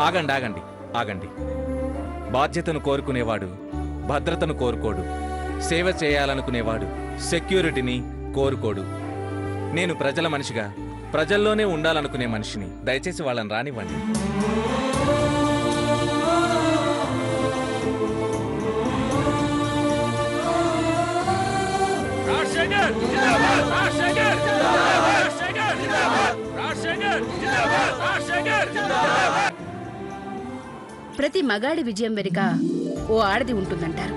ఆగండి ఆగండి ఆగండి. బాధ్యతను కోరుకునేవాడు భద్రతను కోరుకోడు. సేవ చేయాలనుకునేవాడు సెక్యూరిటీని కోరుకోడు. నేను ప్రజల మనిషిగా ప్రజల్లోనే ఉండాలనుకునే మనిషిని. దయచేసి వాళ్ళని రానివ్వండి. ప్రతి మగాడి విజయం వెనుక ఓ ఆడది ఉంటుందంటారు.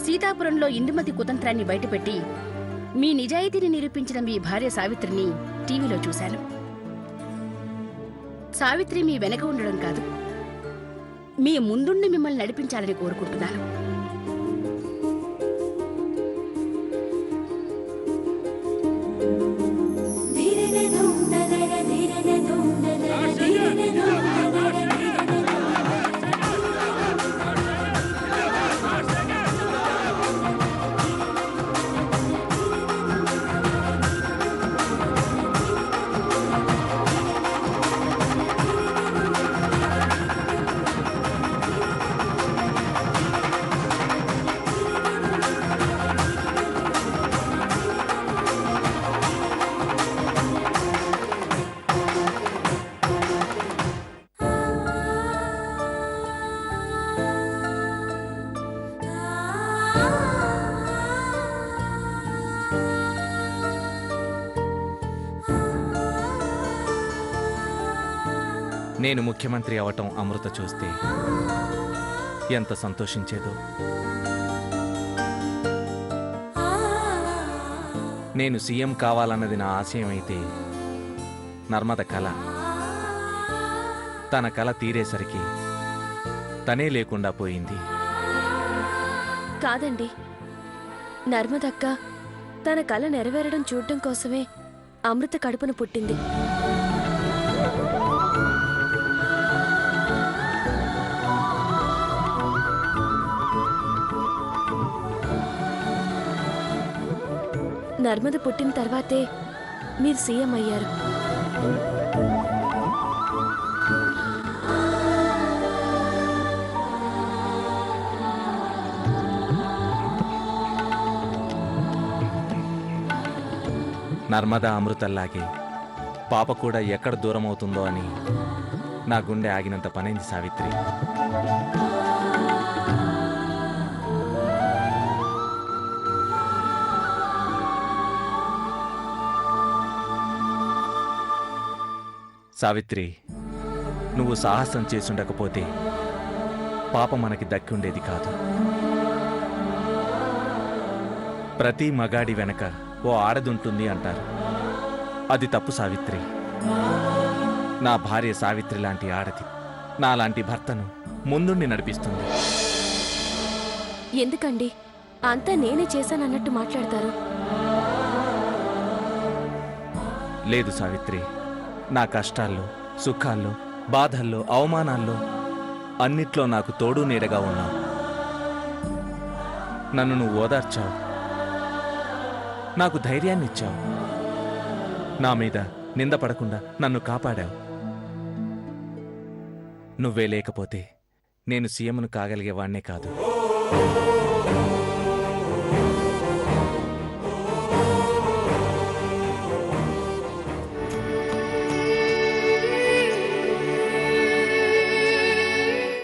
సీతాపురంలో ఇందుమతి కుతంత్రాన్ని బయటపెట్టి మీ నిజాయితీని నిరూపించిన మీ భార్య సావిత్రిని టీవీలో చూశాను. సావిత్రి మీ వెనక ఉండడం కాదు, మీ ముందుండి మిమ్మల్ని నడిపించాలని కోరుకుంటున్నాను. నేను ముఖ్యమంత్రి అవటం అమృత చూస్తే ఎంత సంతోషించేదో. నేను సీఎం కావాలన్నది నా ఆశయం అయితే నర్మద కళ. తన కళ తీరేసరికి తనే లేకుండా పోయింది. కాదండి, నర్మదక్క తన కళ నెరవేరడం చూడటం కోసమే అమృత కడుపున పుట్టింది. నర్మద పుట్టిన తర్వాతే మీరు సీఎం అయ్యారు. నర్మదా అమృతల్లాగే పాప కూడా ఎక్కడ దూరం అవుతుందో అని నా గుండె ఆగినంత పనైంది సావిత్రి. సావిత్రి, నువ్వు సాహసం చేసుండకపోతే పాప మనకి దక్కి ఉండేది కాదు. ప్రతి మగాడి వెనక ఓ ఆడదుంటుంది అంటారు. అది తప్పు సావిత్రి. నా భార్య సావిత్రి లాంటి ఆడది నాలాంటి భర్తను ముందుండి నడిపిస్తుంది. ఎందుకండి అంతా నేనే చేశానన్నట్టు మాట్లాడతారు? లేదు సావిత్రి, నా కష్టాల్లో, సుఖాల్లో, బాధల్లో, అవమానాల్లో అన్నిట్లో నాకు తోడు నీడగా ఉన్నావు. నన్ను నువ్వు ఓదార్చావు, నాకు ధైర్యాన్నిచ్చావు, నా మీద నిందపడకుండా నన్ను కాపాడావు. నువ్వే లేకపోతే నేను సీఎంను కాగలిగేవాణ్ణే కాదు.